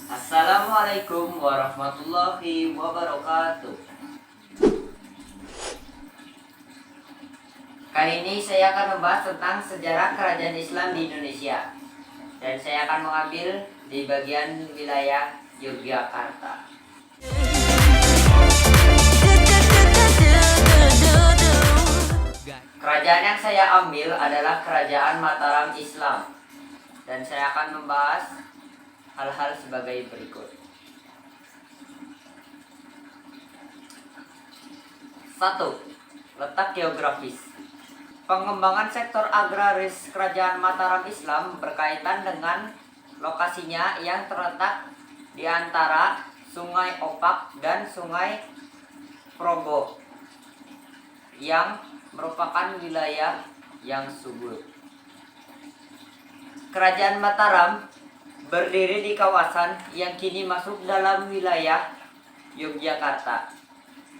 Assalamualaikum warahmatullahi wabarakatuh. Kali ini saya akan membahas tentang sejarah kerajaan Islam di Indonesia. Dan saya akan mengambil di bagian wilayah Yogyakarta. Kerajaan yang saya ambil adalah Kerajaan Mataram Islam. Dan saya akan membahas hal-hal sebagai berikut. 1. Letak geografis. Pengembangan sektor agraris Kerajaan Mataram Islam berkaitan dengan lokasinya yang terletak di antara Sungai Opak dan Sungai Progo yang merupakan wilayah yang subur. Kerajaan Mataram berdiri di kawasan yang kini masuk dalam wilayah Yogyakarta.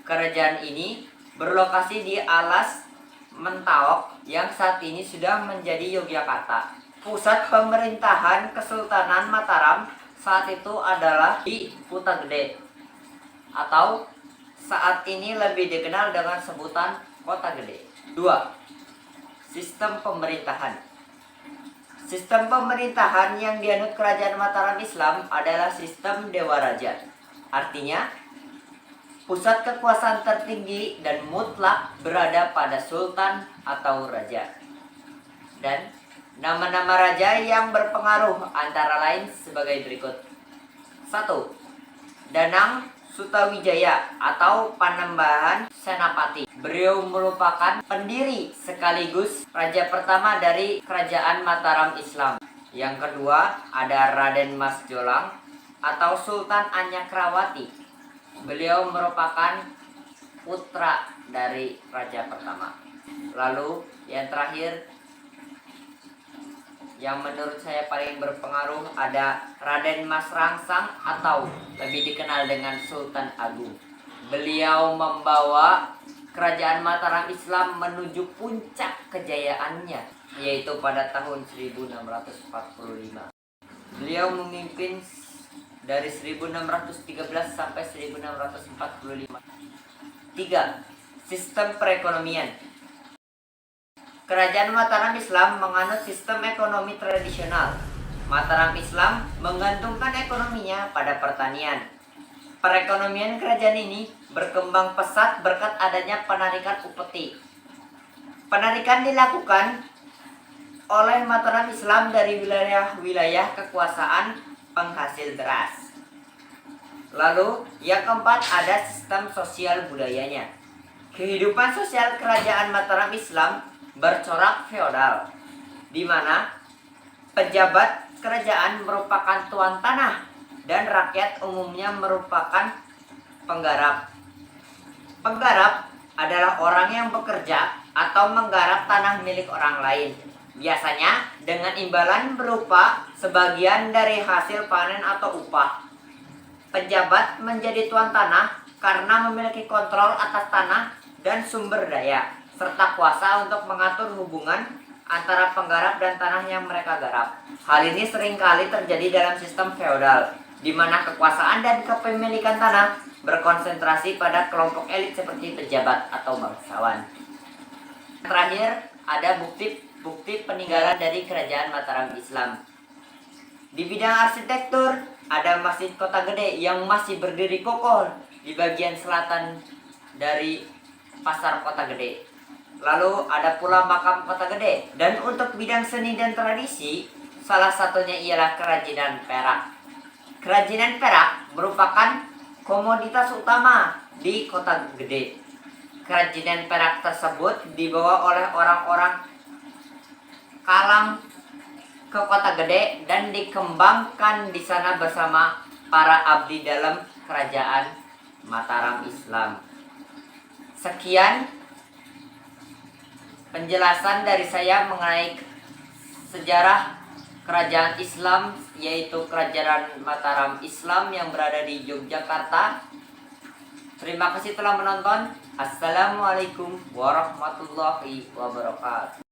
Kerajaan ini berlokasi di Alas Mentawok yang saat ini sudah menjadi Yogyakarta. Pusat pemerintahan Kesultanan Mataram saat itu adalah di Kuta Gede, atau saat ini lebih dikenal dengan sebutan Kota Gede. 2. Sistem pemerintahan. Sistem pemerintahan yang dianut Kerajaan Mataram Islam adalah sistem Dewa Raja. Artinya, pusat kekuasaan tertinggi dan mutlak berada pada sultan atau raja. Dan nama-nama raja yang berpengaruh antara lain sebagai berikut. 1. Danang Sutawijaya atau Panembahan Senapati. Beliau merupakan pendiri sekaligus raja pertama dari Kerajaan Mataram Islam. Yang kedua ada Raden Mas Jolang atau Sultan Anyakrawati. Beliau merupakan putra dari raja pertama. Lalu yang terakhir, yang menurut saya paling berpengaruh, ada Raden Mas Rangsang atau lebih dikenal dengan Sultan Agung. Beliau membawa Kerajaan Mataram Islam menuju puncak kejayaannya, yaitu pada tahun 1645. Beliau memimpin dari 1613 sampai 1645. 3. Sistem perekonomian. Kerajaan Mataram Islam menganut sistem ekonomi tradisional. Mataram Islam menggantungkan ekonominya pada pertanian. Perekonomian kerajaan ini berkembang pesat berkat adanya penarikan upeti. Penarikan dilakukan oleh Mataram Islam dari wilayah-wilayah kekuasaan penghasil beras. Lalu yang keempat ada sistem sosial budayanya. Kehidupan sosial Kerajaan Mataram Islam bercorak feodal, di mana pejabat kerajaan merupakan tuan tanah dan rakyat umumnya merupakan penggarap. Penggarap adalah orang yang bekerja atau menggarap tanah milik orang lain, biasanya dengan imbalan berupa sebagian dari hasil panen atau upah. Pejabat menjadi tuan tanah karena memiliki kontrol atas tanah dan sumber daya, serta kuasa untuk mengatur hubungan antara penggarap dan tanah yang mereka garap. Hal ini seringkali terjadi dalam sistem feodal, di mana kekuasaan dan kepemilikan tanah berkonsentrasi pada kelompok elit seperti pejabat atau bangsawan. Terakhir, ada bukti peninggalan dari Kerajaan Mataram Islam. Di bidang arsitektur, ada Masjid Kota Gede yang masih berdiri kokoh di bagian selatan dari Pasar Kota Gede. Lalu ada pula Makam Kota Gede. Dan untuk bidang seni dan tradisi, salah satunya ialah kerajinan perak. Kerajinan perak merupakan komoditas utama di Kota Gede. Kerajinan perak tersebut dibawa oleh orang-orang Kalang ke Kota Gede dan dikembangkan di sana bersama para abdi dalam Kerajaan Mataram Islam. Sekian penjelasan dari saya mengenai sejarah Kerajaan Islam, yaitu Kerajaan Mataram Islam yang berada di Yogyakarta. Terima kasih telah menonton. Assalamualaikum warahmatullahi wabarakatuh.